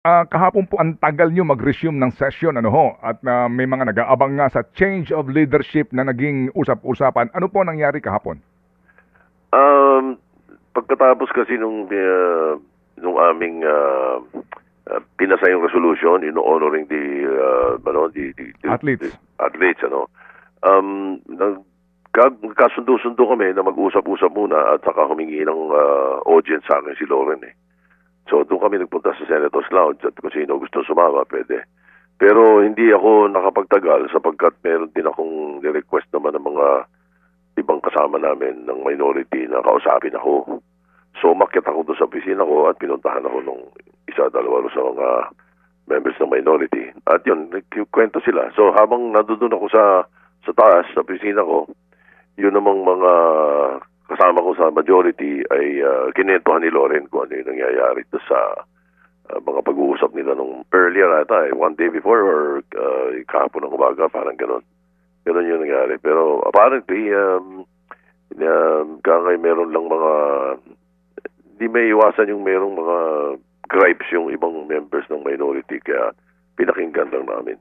Kahapon po ang tagal niyo mag-resume ng session, ano ho, at may mga nag-aabang nga sa change of leadership na naging usap-usapan. Ano po nangyari kahapon? Um, Pagkatapos kasi nung aming pinasa yung resolution in honoring the Athletes. athletes, nagkasundo-sundo kami na mag-usap-usap muna at saka humingi ng audience sa akin si Lauren eh. So doon kami nagpunta sa Senator's Lounge at kung sino gusto sumama, pwede. Pero hindi ako nakapagtagal sapagkat meron din akong ni-request naman ng mga ibang kasama namin ng minority na kausapin ako. So umakyat ako doon sa opisina ko at pinuntahan ako nung dalawa sa mga members ng minority. At yun, nagkwento sila. So habang nandoon ako sa taas, sa opisina ko, yun namang mga kasama ko sa majority ay kinentuhan ni Lauren kung ano yung nangyayari doon sa mga pag-uusap nila nung earlier ata, one day before or kahapon ng umaga, parang gano'n. Ganun yung nangyari. Pero apparently, kaya meron lang mga, di may iwasan yung merong mga gripes yung ibang members ng minority, kaya pinakinggan lang namin.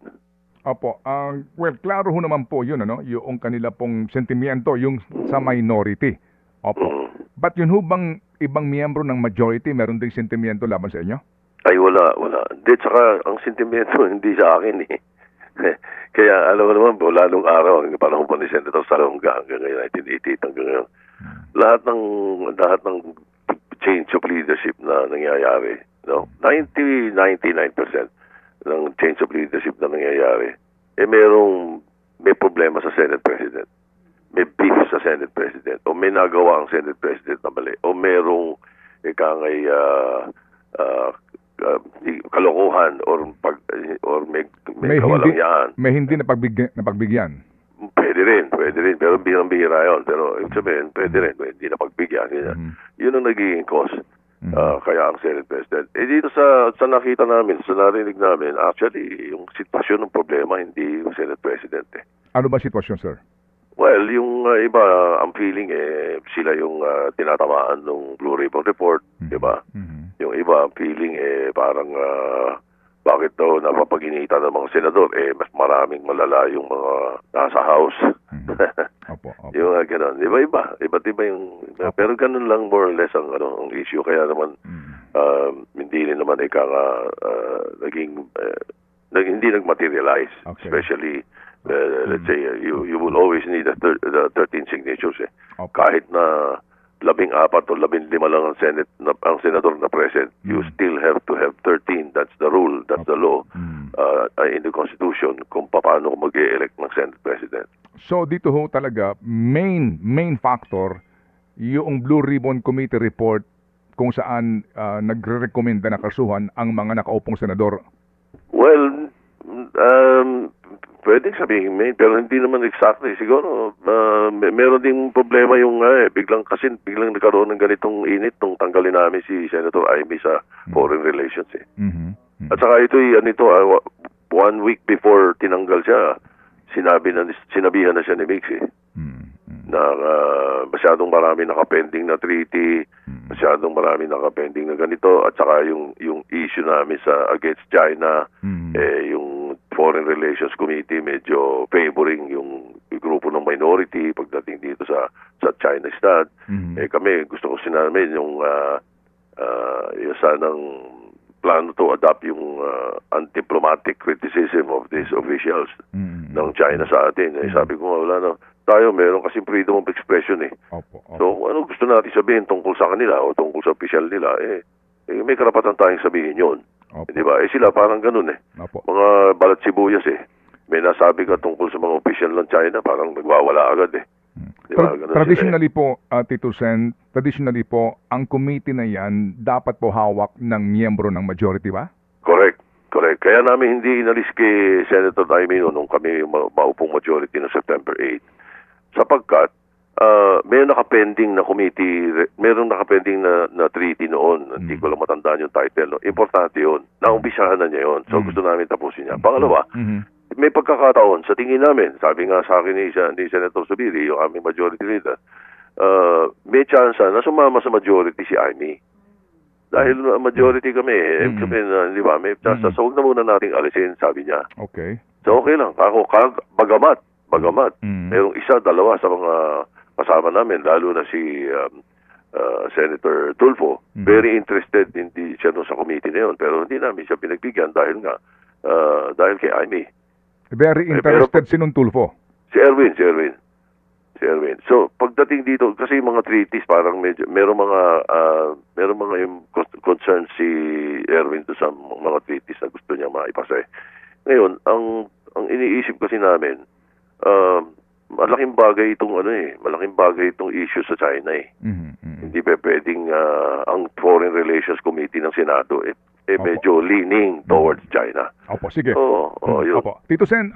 Opo. Well, klaro ho naman po yun, ano? Yung kanila pong sentimiento, yung sa minority. Opo. But yun ho bang ibang miyembro ng majority meron ding sentimiento laban sa inyo? Ay, wala. Hindi, tsaka ang sentimento hindi sa akin eh. Kaya alam mo naman po, lalong araw, ang panahon po ni Senator Salonga hanggang ngayon, 1988 hanggang ngayon, lahat ng change of leadership na nangyayari, 99% ng change of leadership na nangyayari, may problema sa Senate President. May beef sa Senate President o may nagawa ang Senate President na mali o merong kalokohan or may kawalangyaan. May hindi napagbigyan. Pwede rin. Pero bihira yun. Pero ibig sabihin, pwede rin. Hindi napagbigyan. Yun ang nagiging cause. Kaya ang Senate President. Dito sa nakita namin, sa narinig namin, actually, yung sitwasyon ng problema, hindi yung Senate President eh. Ano ba sitwasyon, sir? Well, yung iba, ang feeling sila yung tinatamaan ng Blue Ribbon Report, di ba? Yung iba, ang feeling parang bakit daw napapaginitan ng mga senador, mas maraming malala yung mga nasa House. Opo. Yung gano'n. Iba't iba yung, pero ganun lang more or less ang issue. Kaya naman, hindi rin naman hindi nag-materialize. Okay. Especially, let's say, you will always need the 13 signatures eh. Okay. Kahit na 14 o 15 lang ang senador na present, you still have to have 13. That's the rule, that's the law in the Constitution kung paano mag-e-elect ng Senate President. So dito ho talaga, main factor, yung Blue Ribbon Committee report kung saan nagre-recommenda na kasuhan ang mga nakaupong senador. Well, pwedeng sabihin may, pero hindi naman exactly. Siguro, meron ding problema yung biglang nagkaroon ng ganitong init nung tanggalin namin si Senator Amy sa Foreign Relations eh. At saka ito, 1 week before tinanggal siya, sinabihan na siya ni Mix eh. Na masyadong marami nakapending na treaty, masyadong marami nakapending na ganito, at saka yung issue namin sa against China, yung Foreign Relations Committee medyo favoring yung grupo ng minority pagdating dito sa China Stat. Kami gusto ko sinabi yung sanang plano to adopt yung undiplomatic criticism of these officials ng China sa atin. Sabi ko, wala na. Tayo, meron kasi freedom of expression eh. Opo. So, ano gusto natin sabihin tungkol sa kanila o tungkol sa official nila, may karapatan tayong sabihin yun. Di ba? Sila parang ganun eh. Opo. Mga balat sibuyas eh. May nasabi ka tungkol sa mga official ng China, parang nagwawala agad eh. Diba? Traditionally po, Tito Sen, ang committee na yan dapat po hawak ng miyembro ng majority ba? Correct. Kaya namin hindi inalis kay Senator Daimino nung kami maupong majority na September 8. Sapagkat mayroong nakapending na committee, mayroong nakapending na treaty noon. Hindi ko lang matandaan yung title. No? Importante yun. Naumpisahan na niya yun. So gusto namin tapusin niya. Pangalawa, may pagkakataon sa tingin namin, sabi nga sa akin ni Senator Subiri, yung aming majority leader, may chance na sumama sa majority si Amy. Dahil majority kami, sabihin, di ba, so huwag na muna nating alisin, sabi niya. Okay. So okay lang. Ako, bagamat, mayroong isa, dalawa sa mga kasama namin, lalo na si Senator Tulfo, very interested siya sa committee na yun, pero hindi namin siya pinagbigyan dahil kay Amy. Very interested sinong Tulfo? Si Erwin. So, pagdating dito, kasi yung mga treaties, parang medyo, meron mga yung concern si Erwin to sa mga treaties na gusto niya maipasa. Ngayon, ang iniisip kasi namin, malaking bagay itong issue sa China eh. Hindi pa pwedeng ang Foreign Relations Committee ng Senado medyo leaning towards China. Opo, sige. Yun. Opo. Tito Sen,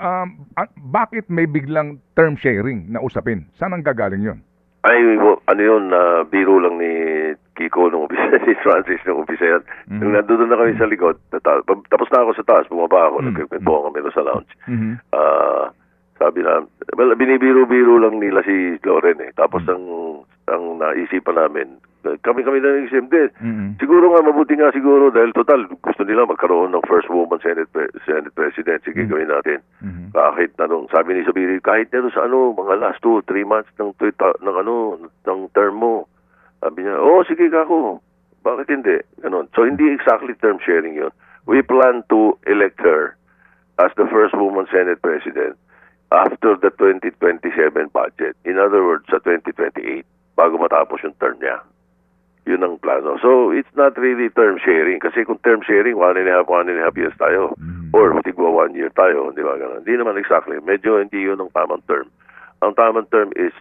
bakit may biglang term sharing na usapin? Saan ang gagaling yun? Ay, biro lang ni Kiko nung umpisa, si Francis nung umpisa yan. Nung nandun na kami sa likod, tapos na ako sa taas, bumaba ako, nagkikwentuhan kami sa lounge. Sabi na, binibiro-biro lang nila si Loren eh. Tapos ang naisipan namin, kami na nag-isip din. Siguro nga, mabuti nga siguro dahil total, gusto nila magkaroon ng first woman Senate President. Sige, gawin natin. Kahit sabi ni Sabiri, kahit na sa mga last 2-3 months ng term mo. Sabi niya, sige kako. Bakit hindi? Ganon. So, hindi exactly term sharing yun. We plan to elect her as the first woman Senate President after the 2027 budget. In other words, sa 2028, bago matapos yung term niya. Yun ang plano. So, it's not really term sharing. Kasi kung term sharing, 1.5 years tayo. Or tigwa 1 year tayo. Di ba? Ganun. Hindi naman exactly. Medyo hindi yun ang tamang term. Ang tamang term is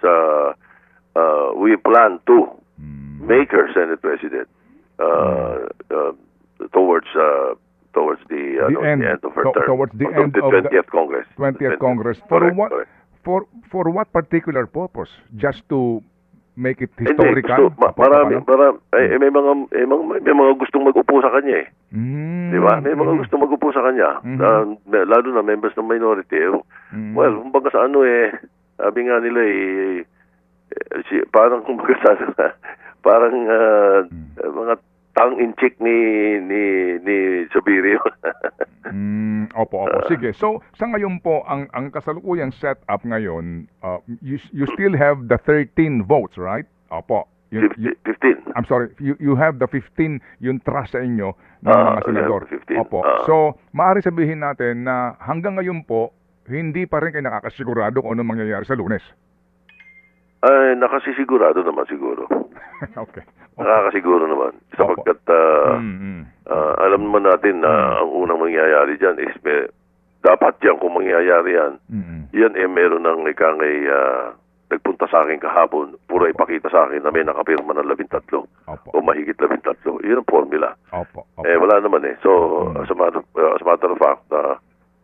we plan to make her Senate President towards the end of her term. Towards the end of the 20th Congress. 20th Congress. Correct. For what particular purpose? Just to make it historical? May mga gustong mag-upo sa kanya eh. Di ba? May mga gustong mag-upo sa kanya. Lalo na members ng minority. Well, kumbaga sa sabi nga nila parang kumbaga sa mga tang-in-check ni Sabirio. Opo. Sige. So, sa ngayon po, ang kasalukuyang setup ngayon, you still have the 13 votes, right? Opo. 15. I'm sorry, you have the 15 yung trust sa inyo ng mga senador. 15. Opo. So, maaari sabihin natin na hanggang ngayon po, hindi pa rin kayo nakakasigurado kung anong mangyayari sa Lunes. Ay, nakasisigurado naman siguro. Okay. Nakakasiguro naman. Sapagkat alam naman natin na ang unang mangyayari dyan is dapat yan kung mangyayari yan. Yan meron ng nagpunta sa akin kahapon, puro ipakita sa akin na may nakapirma ng 13 o mahigit 13. Yun ang formula. Wala naman eh. So, as a matter of fact,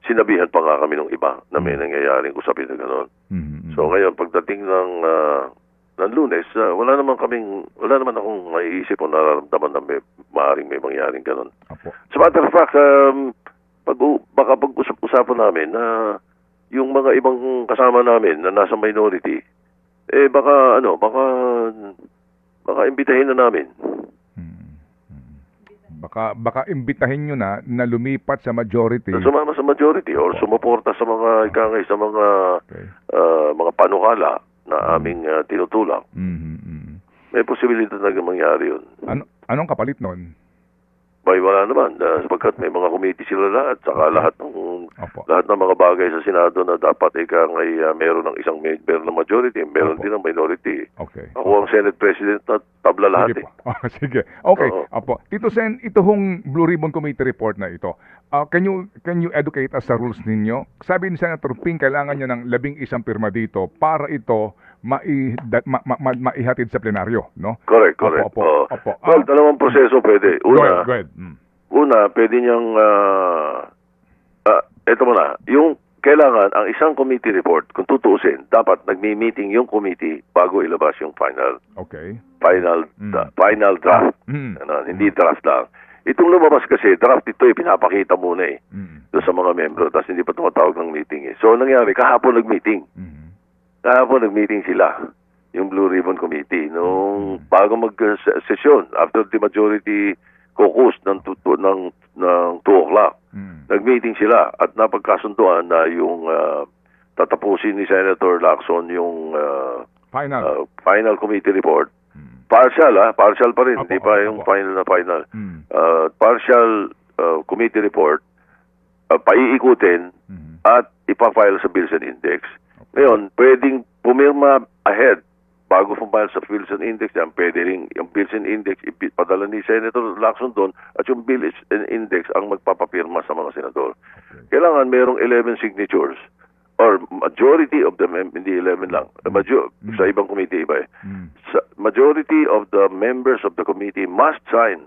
sinabihan pa nga kami ng iba na may nangyayaring usapin na gano'n. So ngayon, pagdating ng Lunes, wala naman akong maiisip o nararamdaman na maaaring may mangyaring gano'n. As a matter of fact, baka pag-usap-usapan namin na yung mga ibang kasama namin na nasa minority, baka imbitahin na namin. Baka imbitahin nyo na lumipat sa majority. Sumama sa majority or sumuporta sa mga mga panukala na aming tinutulak. May posibilidad na mangyari yun. Anong kapalit nun? Wala naman. Sapagkat may mga committee sila lahat. Saka lahat ng mga bagay sa Senado na dapat meron ng isang meron ng majority, meron din ng minority. Okay. Ako ang Senate President na tabla lahat. Sige. Okay. Tito Sen, ito hong Blue Ribbon Committee report na ito. Can you educate us sa rules ninyo? Sabi ni Senator Ping, kailangan niya ng 11 pirma dito para ito maihatid sa plenaryo, no? Correct. Opo. Well, dalawang proseso pwede. Go ahead. Una, pwede niyang eto muna, yung kailangan ang isang committee report, kung tutuusin, dapat nagmi-meeting yung committee bago ilabas yung final draft. Hindi draft lang. Itong lumabas kasi, draft ito pinapakita muna doon sa mga membro, tapos hindi pa tumatawag ng meeting So, nangyari, kahapon nag-meeting. Kahapon nag-meeting sila, yung Blue Ribbon Committee, nung bago mag-session, after the majority caucus ng 2 o'clock. Nag-meeting sila at napagkasunduan na yung tatapusin ni Senator Lacson yung Final. final committee report. Partial pa rin, Apo, hindi pa apo, yung apo. final na final. Mm. Partial committee report, paiikutin at ipafile sa Bills and Index. Ngayon, pwedeng pumirma ahead bago file sa Bills and Index yan, pwede rin yung Bills and Index ipadala ni Senator Lacson doon at yung Bills and Index ang magpapapirma sa mga senador. Kailangan merong 11 signatures or majority of them, hindi 11 lang, sa ibang committee iba eh. Majority of the members of the committee must sign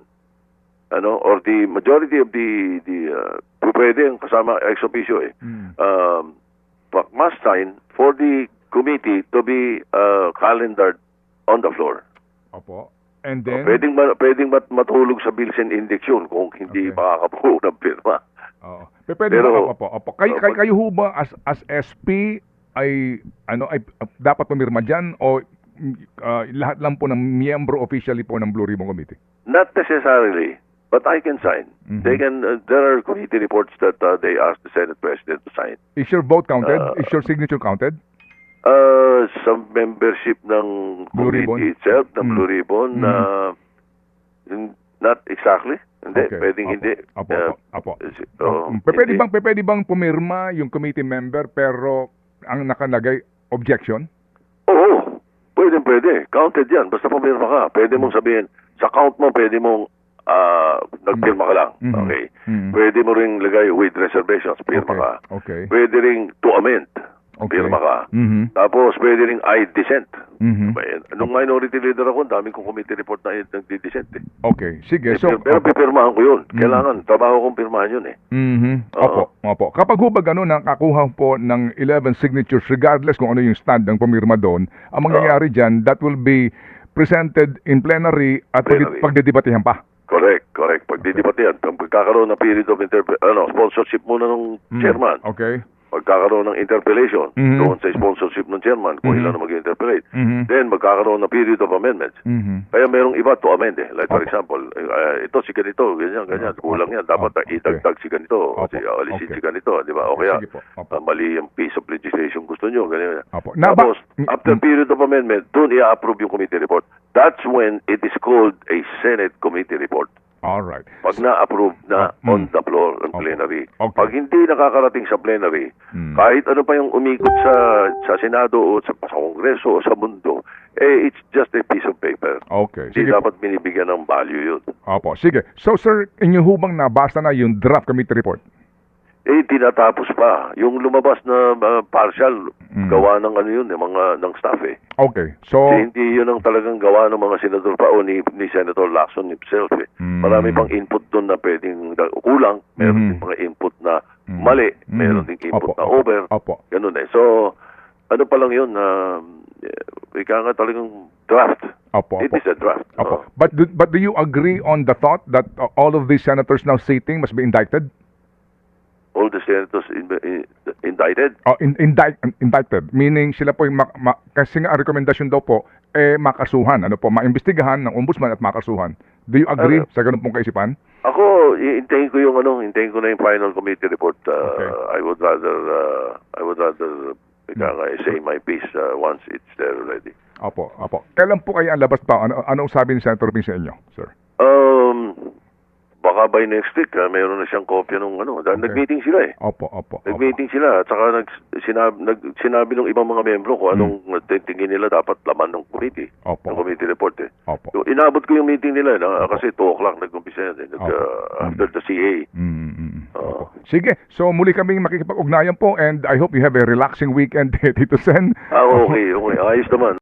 or the majority of the pwede yung kasama ex officio must sign for the committee to be calendared on the floor. Opo. And then, Pwedeng matulog sa Bills and Index yun kung hindi Okay. makakabuo ng pirma. oo. Pwede Pero- ba, opo. Kayo ho ba as SP ay dapat pumirma diyan o lahat lang po ng miyembro officially po ng Blue Ribbon Committee? Not necessarily, but I can sign. Mhm. They can. There are committee reports that they ask the Senate President to sign. Is your vote counted? Is your signature counted? Sa membership ng Blue Ribbon? committee itself, ng Mm. Blue Ribbon, not exactly. Hindi, Okay. pwedeng Opo. hindi. Opo. Hindi. Pwede bang pumirma yung committee member pero ang nakalagay objection? Oo, pwede. Counted yan. Basta pumirma ka. Pwede mong sabihin, sa count mo, pwede mong nagpirma ka lang. Mhm. Okay. Mhm. Pwede mo ring lagay with reservations, pirma Okay. ka. Okay. Pwede ring to amend, Okay. pirma ka. Mhm. Tapos pwede ring I dissent. Mhm. Nung minority leader ako, daming kong committee report na nagdi-dissent eh. Okay. Sige. So, Pero pipirmahan ko yun. Mhm. Kailangan, trabaho kong pirmahan yun eh. Mhm. Oo. Opo. Kapag ho ba gano'n nakakuha po ng 11 signatures regardless kung ano yung stand ng pumirma doon, ang mangyayari dyan, that will be presented in plenary at Plenary. pagdidebatehan pa. Correct. Pag didebate yan, pagkakaroon ng period of sponsorship muna ng chairman. Okay. Magkakaroon ng interpellation Mhm. doon sa sponsorship ng chairman kung Mhm. ilan na mag-interpellate. Mhm. Then, magkakaroon ng period of amendments. Mhm. Kaya merong iba to amend eh. Like for Opo. example, ito si ganito, ganyan. Kulang yan. Dapat Opo. idagdag si ganito. O Opo. alisin Okay. si ganito. Di ba? O kaya, Sige po. Opo. mali yung piece of legislation gusto nyo. Ganyan. Opo. Tapos, after period of amendment, doon i-approve yung committee report. That's when it is called a Senate committee report. All right. Pag na-approve na on the floor ng Opo. plenary. Okay. Pag hindi nakakarating sa plenary, kahit ano pa yung umikot sa Senado o sa Kongreso o sa mundo, it's just a piece of paper. Okay. Hindi Sige po. dapat binibigyan ng value yun. Opo. Sige. So, sir, inyo ho bang nabasa na yung draft committee report? Tinatapos pa. Yung lumabas na partial, gawa ng ng staff eh. Okay. So, Kasi hindi yun ang talagang gawa ng mga senador pa o ni Senator Lacson himself eh. Marami pang input doon na pwedeng kulang. Meron din mga input na mali. Meron din input Opo. na over. Opo. Ganun eh. So, ano pa lang yun na ika nga talagang draft. Opo. It is a draft. Opo. But do you agree on the thought that all of these senators now sitting must be indicted? All the senators indicted. Indicted, meaning sila po yung kasi nga ang rekomendasyon daw po makasuhan, maimbestigahan ng ombudsman at makasuhan. Do you agree sa ganun pong kaisipan? Ako, hintayin ko na yung final committee report. Okay. I would rather say my piece once it's there already. Opo. Kailan po kayo ang labas pa? Anong sabi ni Senator Ping sa inyo, sir? Baka by next week, mayroon na siyang kopya nung dahil Okay. nag-meeting sila eh. Opo. Nag-meeting sila at saka sinabi ng ibang mga membro kung anong tingin nila dapat laman ng committee. Opo. Ng committee report eh. Opo. So, inabot ko yung meeting nila kasi 2 o'clock nag-umpisa yan eh. Opo. After the CA. Opo. Sige, so muli kaming makikipag-ugnayan po and I hope you have a relaxing weekend, Tito Sen. Okay. Ayos naman.